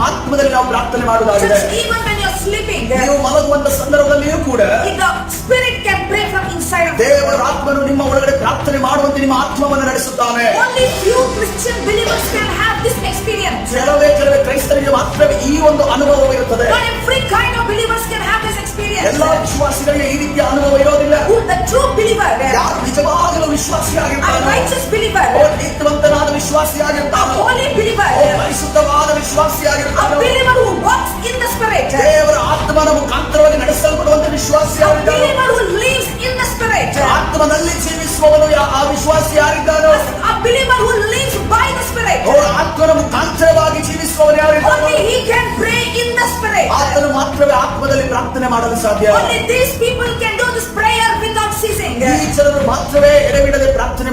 ಆತ್ಮದಲ್ಲಿ ನಾವು ಪ್ರಾರ್ಥನೆ ಮಾಡುವುದಾಗಿದೆ. Church, even when you're sleeping, ನೀವು ಮಲಗುವಂತ ಸಂದರ್ಭದಲ್ಲಿಯೂ ಕೂಡ the Spirit can pray from inside of you. ದೇವರ ಆತ್ಮನು ನಿಮ್ಮ ಒಳಗಡೆ ಪ್ರಾರ್ಥನೆ ಮಾಡುವಂತೆ ನಿಮ್ಮ ಆತ್ಮವನ್ನು ನಡೆಸುತ್ತಾನೆ. Only few Christian believers can have this experience. ಕೆಲವೇ ಕ್ರೈಸ್ತರಿಗೆ ಮಾತ್ರವೇ ಈ ಒಂದು ಅನುಭವವಿರುತ್ತದೆ. Not every kind of believers can have this experience. ಎಲ್ಲ ವಿಶ್ವಾಸಿಗಳಿಗೆ ಈ ರೀತಿಯ ಅನುಭವ ಇರೋದಿಲ್ಲ. Who the true believer? ಯಾರು ನಿಜವಾಗಲೂ A ವಿಶ್ವಾಸಿಯಾಗಿರ್ತಾನೋ, righteous believer. ನೀತಿವಂತನಾದ A ವಿಶ್ವಾಸಿಯಾಗಿರ್ತಾನೋ, holy believer. ಪರಿಶುದ್ಧವಾದ A ವಿಶ್ವಾಸಿಯಾಗಿರ್ತಾನೋ, believer who walks in the Spirit. ದೇವರ ಆತ್ಮನ ಮುಖಾಂತರವಾಗಿ ನಡೆಸಲ್ಪಡುವಂತ A ವಿಶ್ವಾಸಿಯಾಗಿದ್ದಾನೋ, believer who lives in the Spirit. ಆತ್ಮನಲ್ಲಿ ಜೀವಿಸುವವನು ಆ ವಿಶ್ವಾಸಿ ಯಾರಿದ್ದಾನೋ, A believer who lives by the Spirit. ಅವರ ಆತ್ಮನ ಮುಖಾಂತರವಾಗಿ ಜೀವಿಸುವವನು ಯಾರಿದ್ದಾನೋ, Only he can pray in the Spirit. ಆತನು ಮಾತ್ರವೇ ಆತ್ಮದಲ್ಲಿ ಪ್ರಾರ್ಥನೆ ಮಾಡಲು ಸಾಧ್ಯ. Only these people can do this prayer without ceasing. ಈ ಜನರು ಮಾತ್ರವೇ ಎಡೆಬಿಡದೆ ಪ್ರಾರ್ಥನೆ